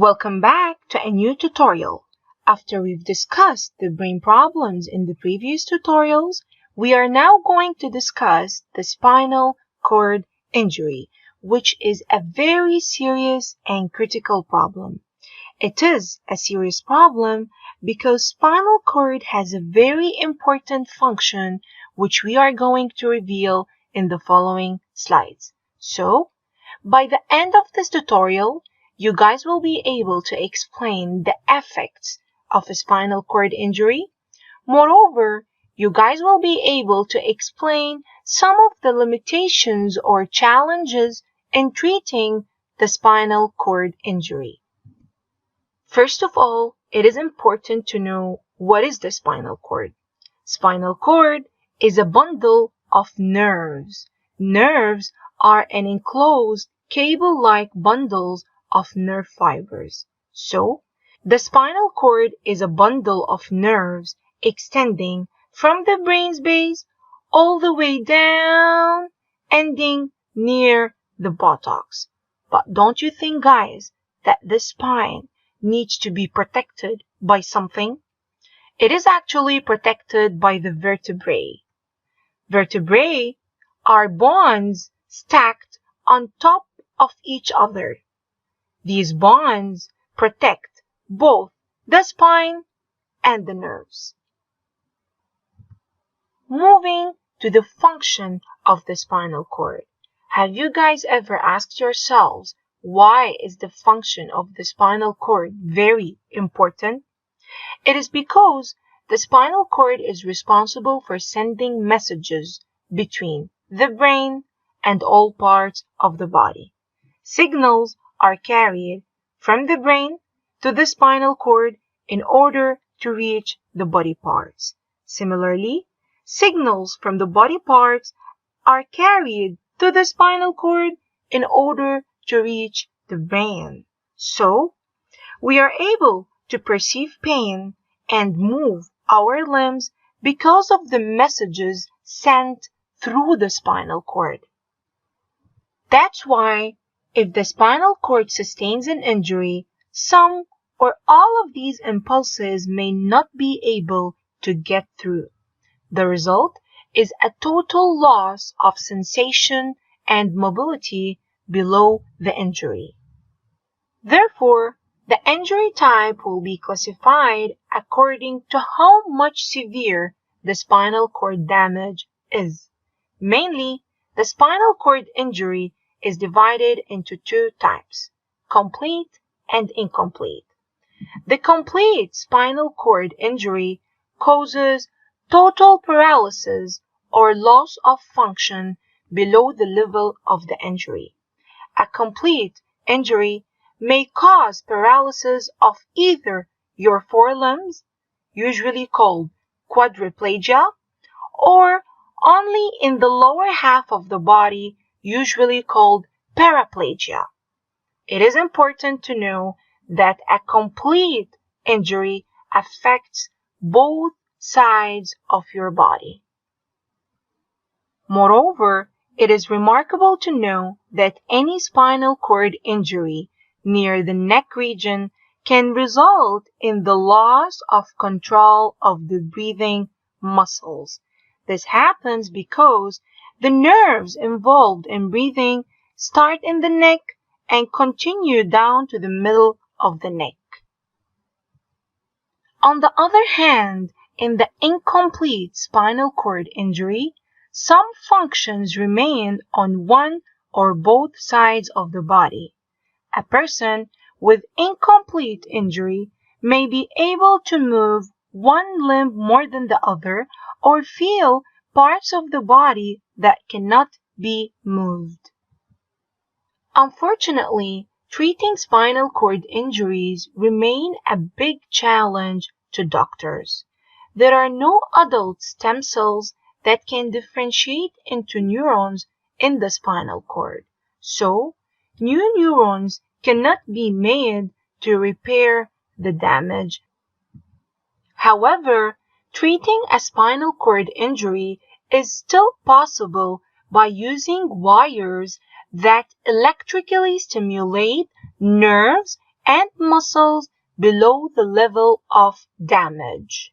Welcome back to a new tutorial. After we've discussed the brain problems in the previous tutorials, we are now going to discuss the spinal cord injury, which is a very serious and critical problem. It is a serious problem because spinal cord has a very important function which we are going to reveal in the following slides. So, by the end of this tutorial, you guys will be able to explain the effects of a spinal cord injury. Moreover, you guys will be able to explain some of the limitations or challenges in treating the spinal cord injury. First of all, it is important to know what is the spinal cord. Spinal cord is a bundle of nerves. Nerves are an enclosed cable-like bundles of nerve fibers. So, the spinal cord is a bundle of nerves extending from the brain's base all the way down, ending near the buttocks. But don't you think, guys, that the spine needs to be protected by something? It is actually protected by the vertebrae. Vertebrae are bones stacked on top of each other. These bonds protect both the spine and the nerves. Moving to the function of the spinal cord. Have you guys ever asked yourselves, why is the function of the spinal cord very important? It is because the spinal cord is responsible for sending messages between the brain and all parts of the body. Signals are carried from the brain to the spinal cord in order to reach the body parts. Similarly, signals from the body parts are carried to the spinal cord in order to reach the brain. So, we are able to perceive pain and move our limbs because of the messages sent through the spinal cord. That's why if the spinal cord sustains an injury, some or all of these impulses may not be able to get through. The result is a total loss of sensation and mobility below the injury. Therefore, the injury type will be classified according to how much severe the spinal cord damage is. Mainly, the spinal cord injury is divided into two types, complete and incomplete. The complete spinal cord injury causes total paralysis or loss of function below the level of the injury. A complete injury may cause paralysis of either your forelimbs, usually called quadriplegia, or only in the lower half of the body, usually called paraplegia. It is important to know that a complete injury affects both sides of your body. Moreover, it is remarkable to know that any spinal cord injury near the neck region can result in the loss of control of the breathing muscles. This happens because the nerves involved in breathing start in the neck and continue down to the middle of the neck. On the other hand, in the incomplete spinal cord injury, some functions remain on one or both sides of the body. A person with incomplete injury may be able to move one limb more than the other or feel parts of the body that cannot be moved. Unfortunately, treating spinal cord injuries remain a big challenge to doctors. There are no adult stem cells that can differentiate into neurons in the spinal cord. So, new neurons cannot be made to repair the damage. However, treating a spinal cord injury is still possible by using wires that electrically stimulate nerves and muscles below the level of damage.